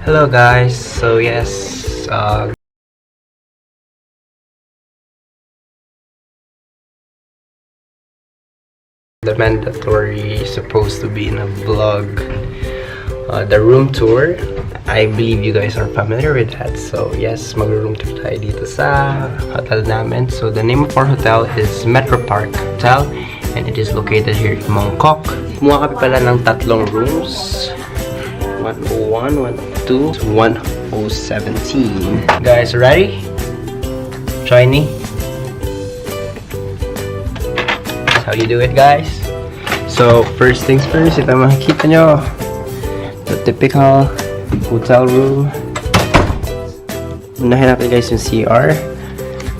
Hello guys, so yes, the mandatory supposed to be in a vlog, the room tour. I believe you guys are familiar with that. So yes, mag-room tour tayo dito sa hotel namin. So the name of our hotel is Metropark Hotel and it is located here in Mongkok. Kumuha kami pala ng tatlong rooms, 101, 102, 117. Guys, ready? Join me. That's how you do it, guys. So first things first, ito makikita nyo, the typical hotel room. Unahin natin guys yung CR.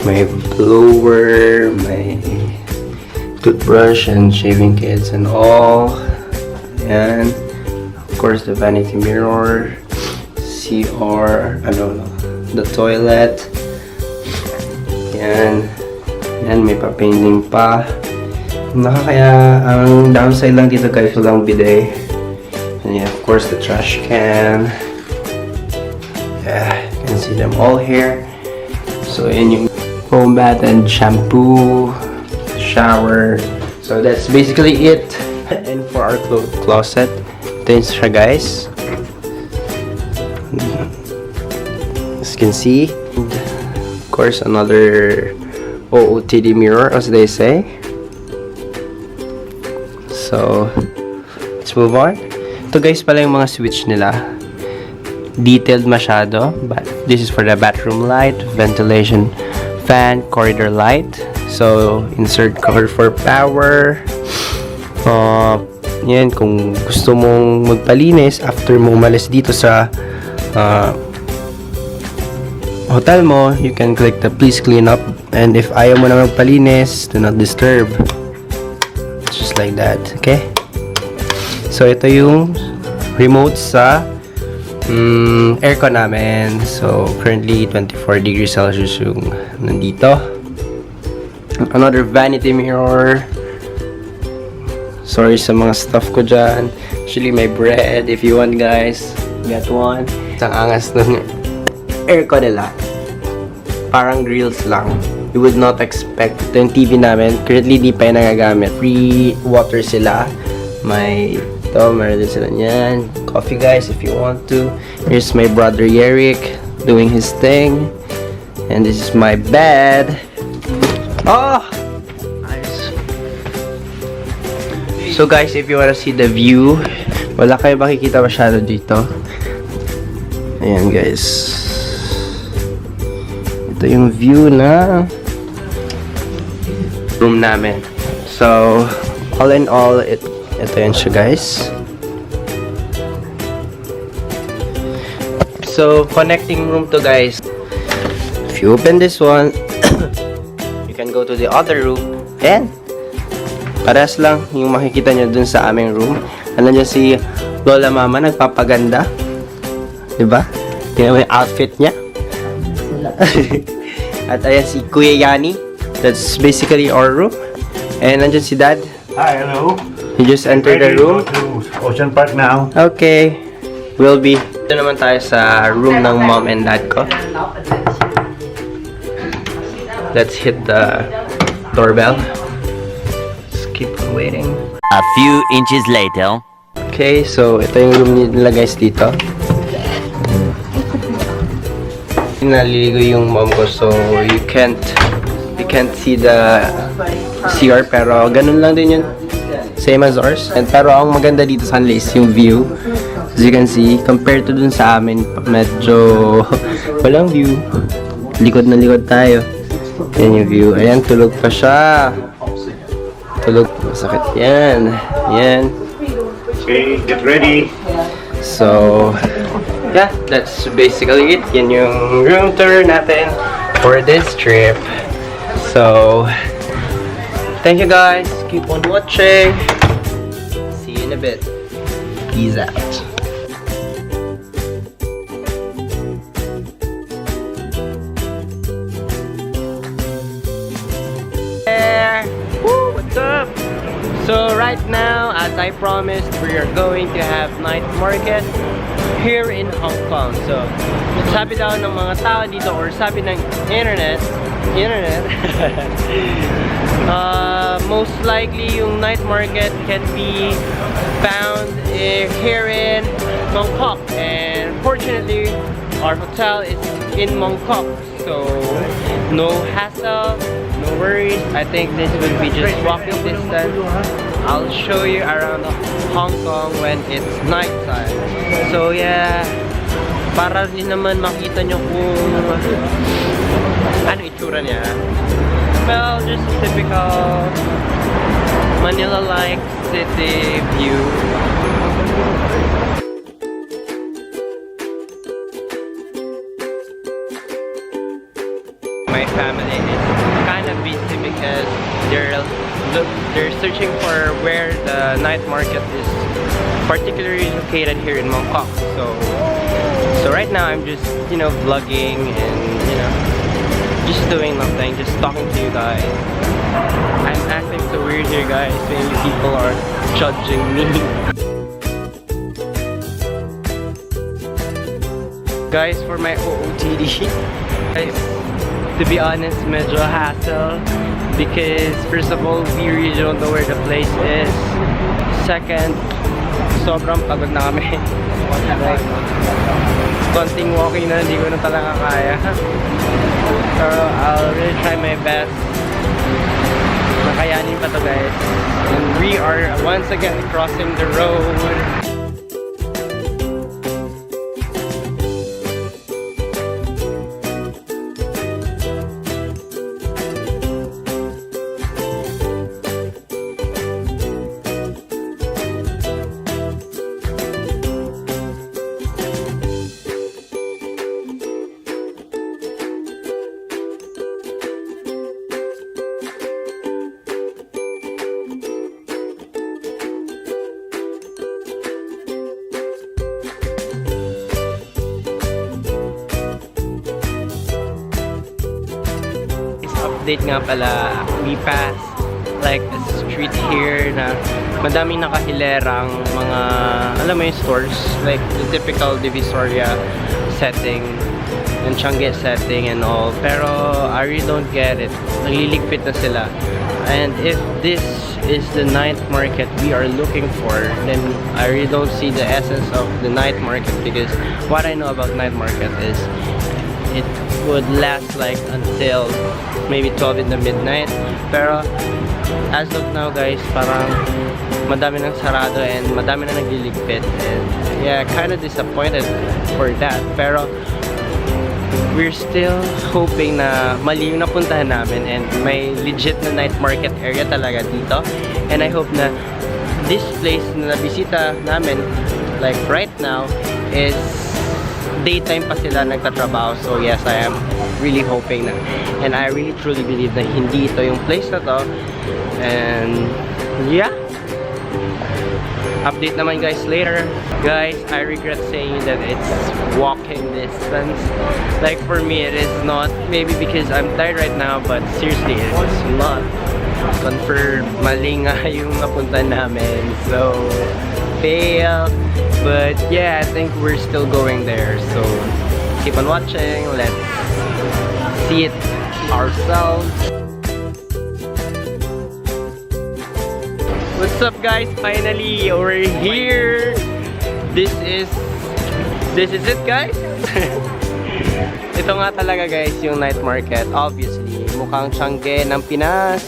May blower, may toothbrush and shaving kits and all. And of course the vanity mirror, CR, the toilet. Yan may pa-painting pa. Kaya ang downside lang dito guys, walang bidet. And yeah, of course the trash can. Yeah, you can see them all here. So yun yung foam bath and shampoo, shower. So that's basically it. And for our closet, ito yun siya guys. As you can see, of course another OOTD mirror as they say. So let's move on. Ito guys pala yung mga switch nila. Detailed masyado, but this is for the bathroom light, ventilation fan, corridor light. So insert cover for power. Yan, kung gusto mong magpalinis after mo umalis dito sa hotel mo, you can click the please clean up, and if ayaw mo na magpalinis, do not disturb. Just like that, okay? So ito yung remote sa aircon namin. So currently 24 degrees Celsius yung nandito. Another vanity mirror. Sorry sa mga stuff ko dyan. Actually may bread if you want guys, get one. Isang angas ng aircon nila, parang grills lang. You would not expect. Ito yung TV namin, currently di pa yung nagagamit. Free water sila. May ito, meron din sila niyan. Coffee guys if you want to. Here's my brother Yerik doing his thing. And this is my bed. Oh! Nice. So guys, if you wanna see the view, wala kayo makikita masyado dito. Ayan guys. Ito yung view na room namin. So all in all, ito yan siya guys. So connecting room to guys. If you open this one, you can go to the other room and paras lang yung makikita nyo dun sa aming room. Nandiyan si Lola Mama nagpapaganda, diba? Tingnan mo yung outfit niya. At ayan si Kuya Yani. That's basically our room. And nandiyan si Dad. Hi, hello. You just entered the room. To Ocean Park now. Okay. Will be. Ito naman tayo sa room ng mom and dad ko. Let's hit the doorbell. Just keep on waiting. A few inches later. Okay, so ito yung room nila guys dito. Naliligo yung mom ko, so you can't see the CR, pero ganun lang din yun, same as ours. And pero ang maganda dito sa kanila is yung view. As you can see, compared to dun sa amin, medyo walang view. Likod na likod tayo. Yan yung view. Ayan, tulog pa siya. Tulog, masakit yan. Yan. Okay, get ready. So yeah, that's basically it. Yan yung room tour natin for this trip. So thank you guys. Keep on watching. See you in a bit. Peace out. Woo, what's up? So right now, as I promised, we are going to have night market. here in Hong Kong. So, sabi daw ng mga tao dito or sabi ng internet, most likely yung night market can be found here in Bangkok, and fortunately our hotel is in Bangkok, so no hassle, no worries. I think this would be just walking distance. I'll show you around Hong Kong when it's nighttime. So yeah, para din naman makita nyo kung ano itsura niya. Well, just a typical Manila-like city view. My family is kind of busy because they're searching for where the night market is particularly located here in Bangkok. So right now I'm just, you know, vlogging and, you know, just doing nothing, just talking to you guys. I'm acting so weird here, guys. Maybe people are judging me. Guys, for my OOTD, guys, to be honest, medyo hassle because first of all, we really don't know where the place is. Second, sobrang pagod na kami. Like, konting walking na, hindi ko na talaga kaya. Pero I'll really try my best. Makayanin pa to, guys. And we are once again crossing the road. Update nga pala, we passed like a street here na madaming nakahilerang mga, alam mo yung stores, like the typical Divisoria setting and Changi setting and all, pero I really don't get it. Nagliligpit na sila, and if this is the night market we are looking for, then I really don't see the essence of the night market, because what I know about night market is it would last like until maybe 12 in the midnight. Pero as of now, guys, parang madami nang sarado and madami na nagliligpit, and yeah, kind of disappointed for that. Pero we're still hoping na mali yung napuntahan namin and may legit na night market area talaga dito. And I hope na this place na nabisita namin like right now is daytime pa sila nagtatrabaho. So yes, I am really hoping na, and I really truly believe na hindi ito yung place na to. And yeah, update naman guys later. Guys, I regret saying that it's walking distance. Like for me it is not, maybe because I'm tired right now, but seriously it is not. Confirm, mali nga yung napunta namin, so fail. But yeah, I think we're still going there, so keep on watching. Let's see it ourselves. What's up guys, finally we're here. This is it guys. Ito nga talaga guys yung night market. Obviously mukhang Changi ng Pinas.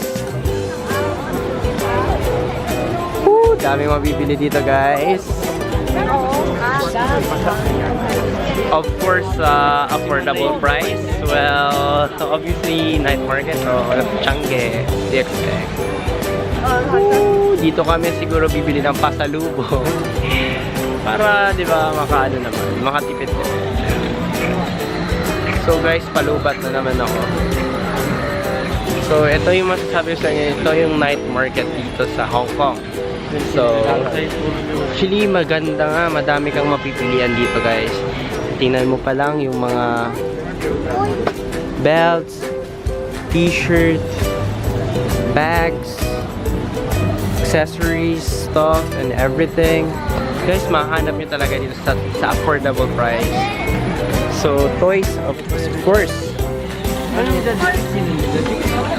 Woo, dami mabibili dito guys. Of course, affordable price. Well, obviously night market, so Changi, the expect. Dito kami siguro bibili ng pasalubong para, di ba, makaano naman, makatipid. So guys, palubat na naman ako. So ito yung masasabi ko sa inyo, ito yung night market dito sa Hong Kong. So actually maganda nga, madami kang mapipilian dito guys. Tingnan mo pa lang yung mga belts, t-shirt, bags, accessories, stuff, and everything. Guys, mahanap nyo talaga dito sa affordable price. So, toys, of course.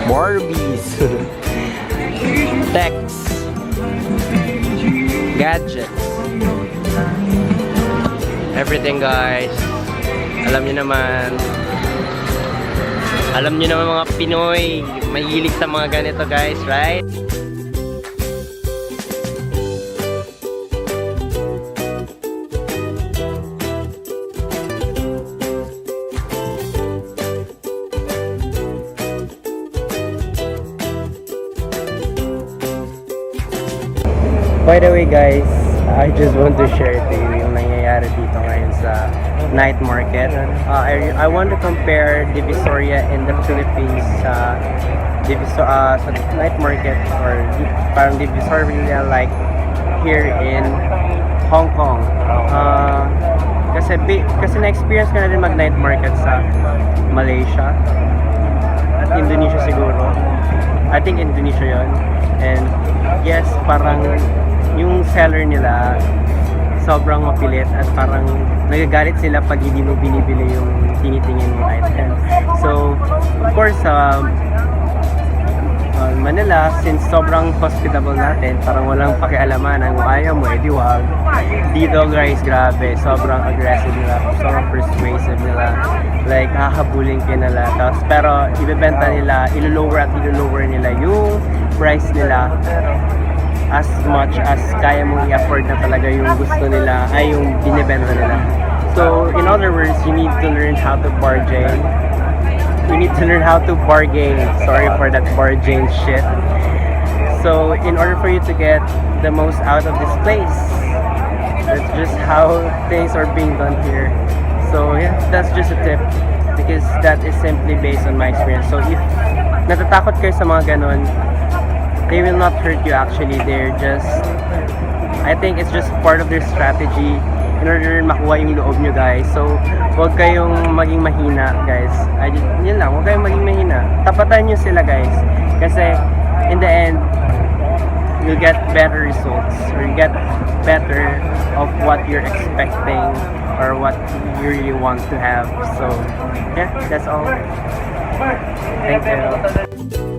Barbies. Techs. Gadgets. Everything, guys. Alam nyo naman mga Pinoy, mahilig sa mga ganito, guys, right? By the way, guys, I just want to share to you yung nangyayari dito ngayon sa night market. I want to compare Divisoria in the Philippines sa night market, or parang Divisoria like here in Hong Kong. Kasi na-experience ko na din mag-night market sa Malaysia at Indonesia siguro. I think Indonesia yon. And yes, parang yung seller nila sobrang mapilit at parang nagagalit sila pag hindi mo binibili yung tinitingin mong item. So, of course, Manila, since sobrang hospitable natin, parang walang pakialaman kung ayaw mo, edi wag. Dito, guys, grabe, sobrang aggressive nila, sobrang persuasive nila. Like, hahabulin ka nila. Pero, ibebenta nila, ilo-lower nila yung price nila as much as kaya mong i-afford na talaga yung gusto nila, ay yung binibenta nila. So, in other words, you need to learn how to bargain. You need to learn how to bargain. Sorry for that bargain shit. So, in order for you to get the most out of this place, that's just how things are being done here. So, yeah, that's just a tip. Because that is simply based on my experience. So, if natatakot kayo sa mga ganon, they will not hurt you actually. They're just, I think it's just part of their strategy in order makuha yung loob nyo, guys. So, huwag kayong maging mahina, guys. Yun lang, huwag kayong maging mahina. Tapatan nyo sila, guys. Kasi, in the end, you'll get better results, or you get better of what you're expecting or what you really want to have. So, yeah, that's all. Thank you.